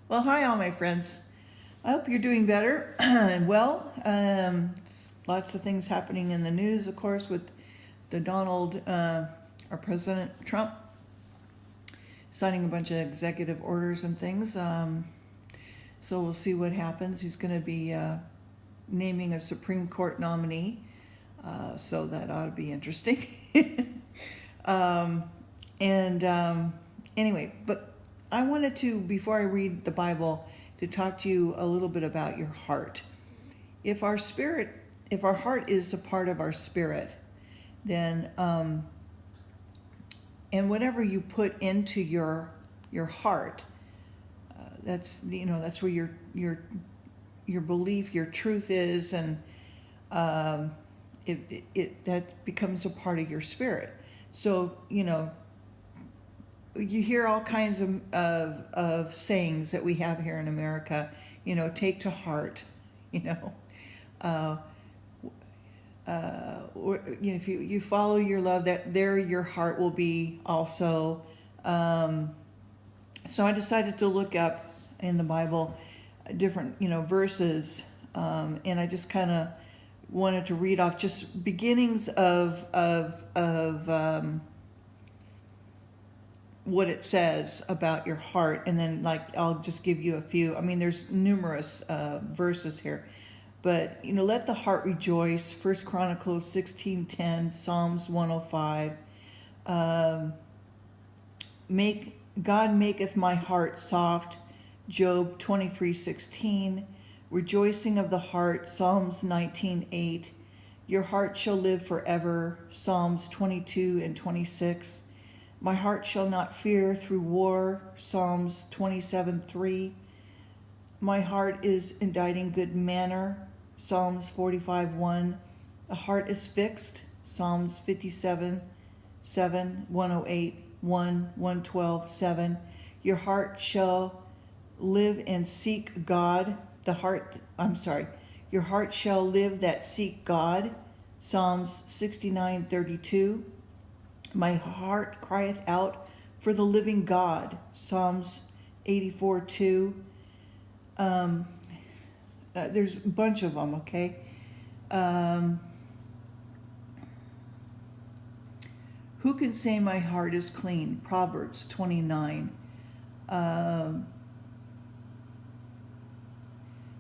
Well, hi, all my friends. I hope you're doing better and well. Lots of things happening in the news, of course, with the our President Trump, signing a bunch of executive orders and things. So we'll see what happens. He's going to be naming a Supreme Court nominee, so that ought to be interesting. um, anyway, but I wanted to, before I read the Bible, to talk to you a little bit about your heart. If our heart is a part of our spirit, then and whatever you put into your heart, that's where your belief, your truth is, and that becomes a part of your spirit. So you hear all kinds of sayings that we have here in America, take to heart, if you follow your love, that there your heart will be also. So I decided to look up in the Bible different, verses, and I just kind of wanted to read off just beginnings of what it says about your heart, and then I'll just give you a few. I mean, there's numerous verses here, but let the heart rejoice. 1 Chronicles 16:10, Psalms 105. God maketh my heart soft. Job 23:16. Rejoicing of the heart. Psalms 19:8. Your heart shall live forever. Psalms 22 and 26. My heart shall not fear through war. Psalms 27:3. My heart is inditing good manner. Psalms 45:1. The heart is fixed. Psalms 57:7, 108, 1, 112:7. Your heart shall live and seek God. Your heart shall live that seek God. Psalms 69:32. My heart crieth out for the living God. Psalms 84:2. There's a bunch of them, okay? Who can say my heart is clean? Proverbs 29.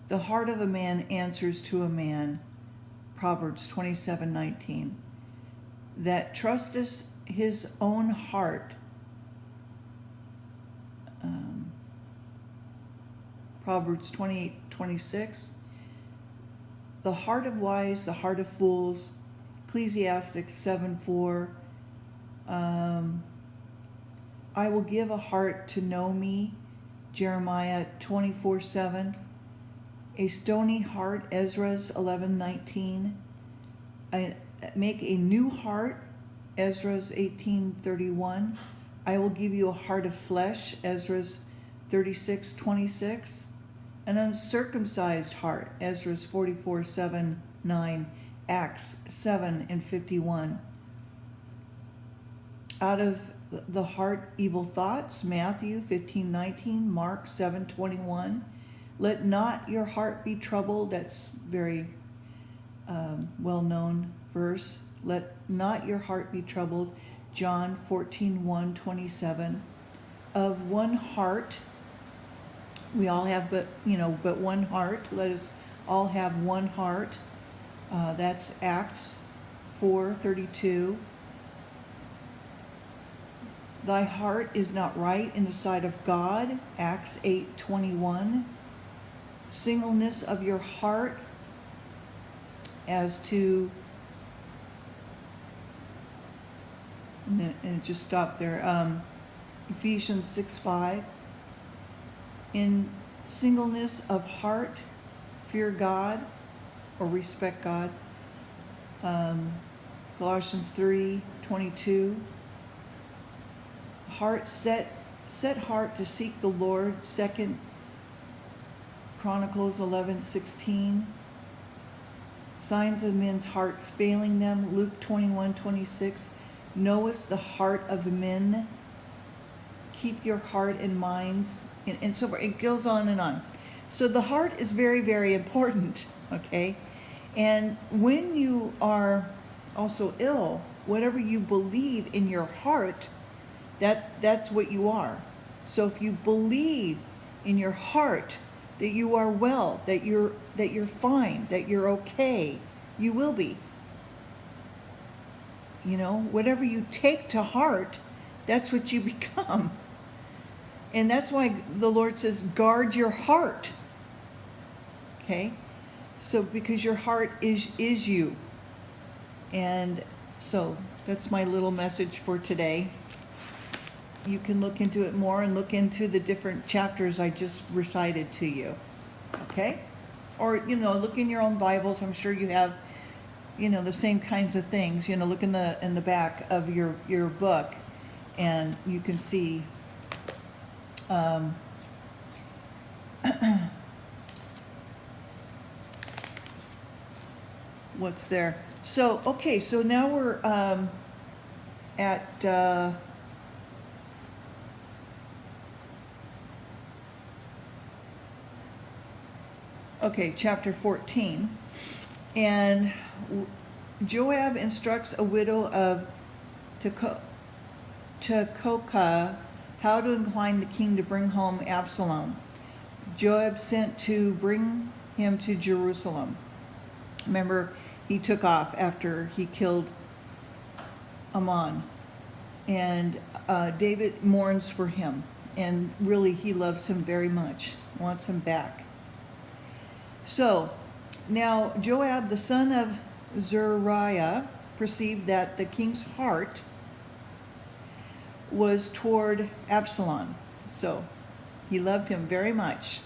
The heart of a man answers to a man. Proverbs 27:19. That trusteth his own heart. Proverbs 28:26. The heart of wise, the heart of fools. Ecclesiastes 7:4. I will give a heart to know me. Jeremiah 24:7. A stony heart. Ezra's 11:19. Make a new heart. Ezra's 18:31. I will give you a heart of flesh. Ezra's 36:26. An uncircumcised heart. Ezra's 44:7-9. Acts 7:51. Out of the heart evil thoughts. Matthew 15:19. Mark 7:21. Let not your heart be troubled. That's very well-known verse. Let not your heart be troubled. John 14:1-27. Of one heart, we all have but one heart. Let us all have one heart. That's Acts 4:32. Thy heart is not right in the sight of God. Acts 8:21. Singleness of your heart as to, and it just stopped there. Ephesians 6:5. In singleness of heart, fear God or respect God. Colossians 3:22. Heart set heart to seek the Lord. 2 Chronicles 11:16. Signs of men's hearts failing them. Luke 21:26. Knowest the heart of men. Keep your heart and minds and so forth. It goes on and on. So the heart is very, very important, okay? And when you are also ill, whatever you believe in your heart, that's what you are. So if you believe in your heart that you are well, that you're fine, that you're okay, you will be. You know, whatever you take to heart, that's what you become. And that's why the Lord says, guard your heart. Okay? So because your heart is you. And so that's my little message for today. You can look into it more and look into the different chapters I just recited to you. Okay? Or, you know, look in your own Bibles. I'm sure you have, you know, the same kinds of things. You know, look in the back of your book, and you can see what's there. So, okay, so now we're at chapter 14. And Joab instructs a widow of Tekoah how to incline the king to bring home Absalom. Joab sent to bring him to Jerusalem. Remember, he took off after he killed Ammon. And David mourns for him. And really, he loves him very much, wants him back. So, now Joab, the son of Zeruiah, perceived that the king's heart was toward Absalom. So, he loved him very much.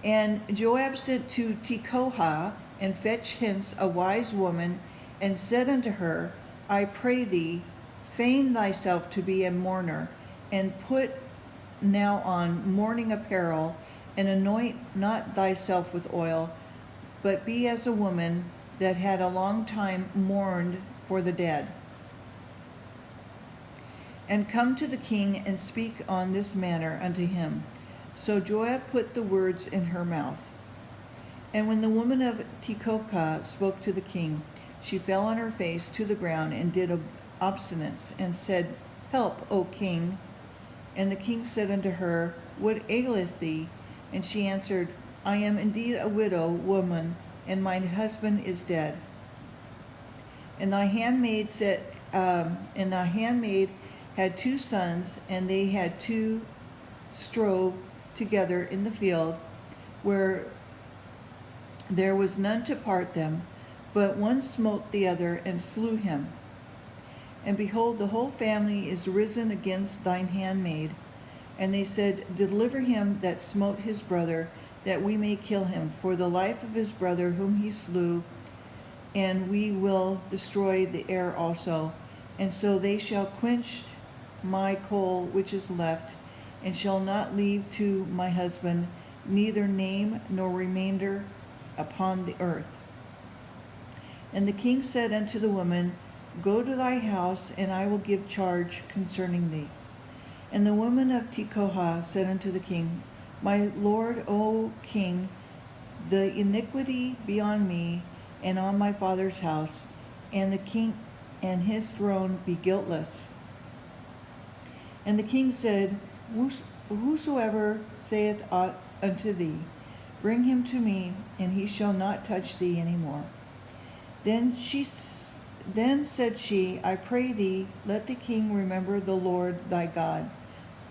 And Joab sent to Tekoah and fetched hence a wise woman, and said unto her, I pray thee, feign thyself to be a mourner, and put now on mourning apparel, and anoint not thyself with oil, but be as a woman that had a long time mourned for the dead. And come to the king, and speak on this manner unto him. So Joab put the words in her mouth. And when the woman of Tekoah spoke to the king, she fell on her face to the ground, and did obstinance, and said, Help, O king. And the king said unto her, What aileth thee? And she answered, I am indeed a widow woman, and mine husband is dead. And thy handmaid had 2 sons, and they had 2 strove together in the field, where there was none to part them, but one smote the other, and slew him. And behold, the whole family is risen against thine handmaid. And they said, Deliver him that smote his brother, that we may kill him, for the life of his brother whom he slew, and we will destroy the heir also. And so they shall quench my coal which is left, and shall not leave to my husband neither name nor remainder upon the earth. And the king said unto the woman, Go to thy house, and I will give charge concerning thee. And the woman of Tekoah said unto the king, My lord, O king, the iniquity be on me and on my father's house, and the king and his throne be guiltless. And the king said, Whosoever saith aught unto thee, bring him to me, and he shall not touch thee any more. Then said she, I pray thee, let the king remember the Lord thy God,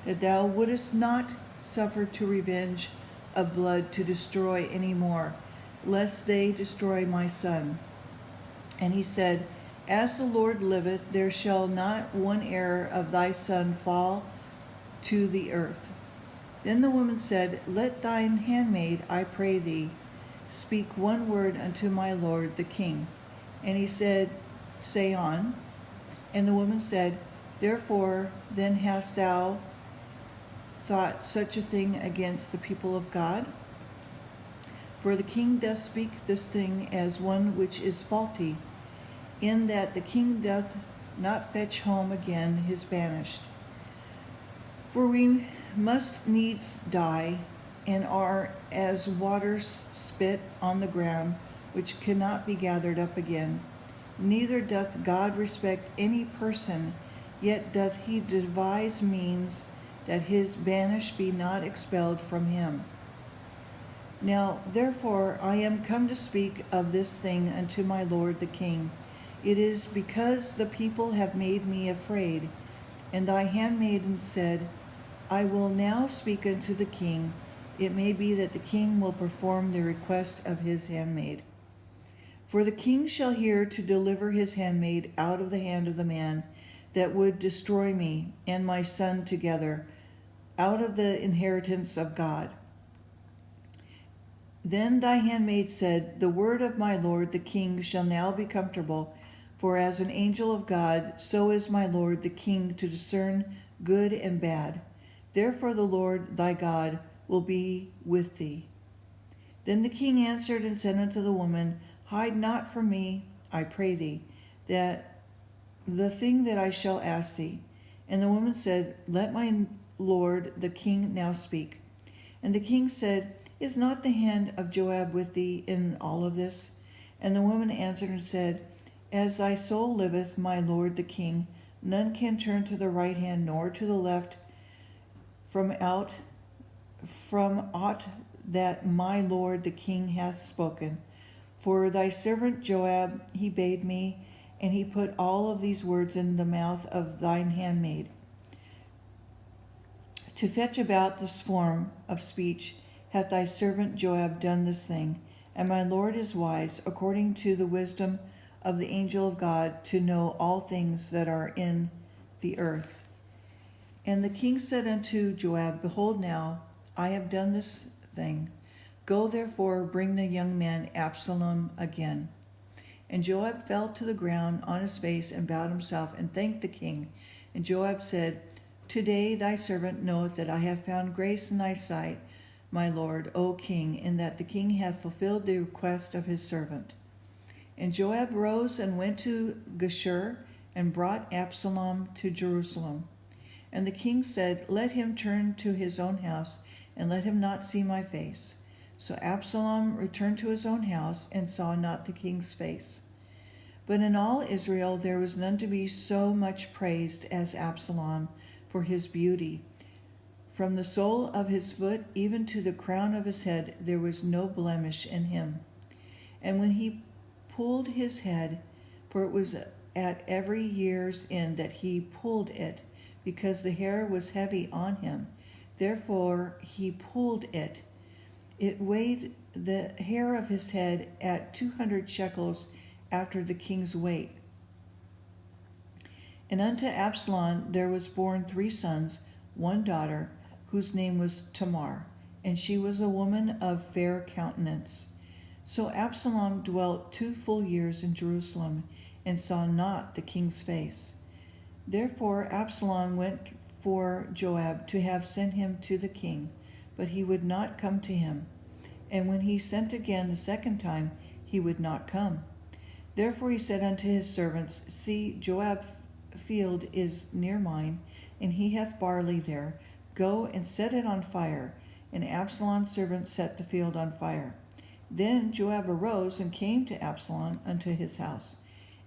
that thou wouldest not suffer to revenge of blood to destroy any more, lest they destroy my son. And he said, As the Lord liveth, there shall not one hair of thy son fall to the earth. Then the woman said, Let thine handmaid, I pray thee, speak one word unto my lord the king. And he said, Say on. And the woman said, Therefore then hast thou thought such a thing against the people of God? For the king doth speak this thing as one which is faulty, in that the king doth not fetch home again his banished. For we must needs die, and are as waters spit on the ground, which cannot be gathered up again. Neither doth God respect any person, yet doth he devise means that his banished be not expelled from him. Now therefore I am come to speak of this thing unto my lord the king. It is because the people have made me afraid. And thy handmaiden said, I will now speak unto the king. It may be that the king will perform the request of his handmaid. For the king shall hear to deliver his handmaid out of the hand of the man that would destroy me and my son together, out of the inheritance of God. Then thy handmaid said, the word of my lord the king shall now be comfortable, for as an angel of God, so is my lord the king to discern good and bad. Therefore the Lord thy God will be with thee. Then the king answered and said unto the woman, hide not from me, I pray thee, that the thing that I shall ask thee. And the woman said, let my lord the king now speak. And the king said, is not the hand of Joab with thee in all of this? And the woman answered and said, as thy soul liveth, my lord the king, none can turn to the right hand nor to the left from aught that my lord the king hath spoken. For thy servant Joab, he bade me, and he put all of these words in the mouth of thine handmaid, to fetch about this form of speech hath thy servant Joab done this thing. And my lord is wise, according to the wisdom of the angel of God, to know all things that are in the earth. And the king said unto Joab, behold now, I have done this thing. Go therefore, bring the young man Absalom again. And Joab fell to the ground on his face and bowed himself and thanked the king. And Joab said, today thy servant knoweth that I have found grace in thy sight, my lord, O king, in that the king hath fulfilled the request of his servant. And Joab rose and went to Geshur and brought Absalom to Jerusalem. And the king said, let him turn to his own house, and let him not see my face. So Absalom returned to his own house, and saw not the king's face. But in all Israel there was none to be so much praised as Absalom for his beauty. From the sole of his foot even to the crown of his head there was no blemish in him. And when he pulled his head, for it was at every year's end that he pulled it, because the hair was heavy on him, therefore he pulled it. It weighed the hair of his head at 200 shekels after the king's weight. And unto Absalom there was born 3 sons, 1 daughter, whose name was Tamar, and she was a woman of fair countenance. So Absalom dwelt 2 full years in Jerusalem, and saw not the king's face. Therefore Absalom went for Joab to have sent him to the king, but he would not come to him. And when he sent again the second time, he would not come. Therefore he said unto his servants, see, Joab's field is near mine, and he hath barley there. Go and set it on fire. And Absalom's servants set the field on fire. Then Joab arose and came to Absalom unto his house,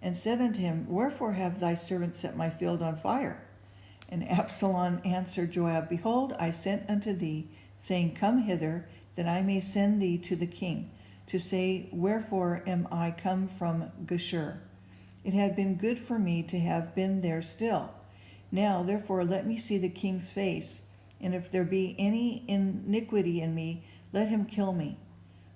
and said unto him, wherefore have thy servants set my field on fire? And Absalom answered Joab, behold, I sent unto thee, saying, come hither, that I may send thee to the king, to say, wherefore am I come from Geshur? It had been good for me to have been there still. Now therefore let me see the king's face, and if there be any iniquity in me, let him kill me.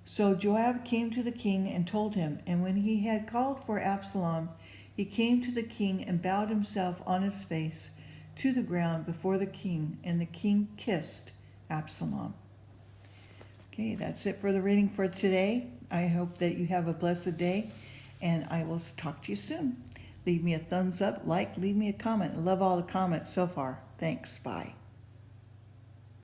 So Joab came to the king and told him, and when he had called for Absalom, he came to the king and bowed himself on his face to the ground before the king, and the king kissed Absalom. Okay, that's it for the reading for today. I hope that you have a blessed day, and I will talk to you soon. Leave me a thumbs up, leave me a comment. I love all the comments so far. Thanks, bye.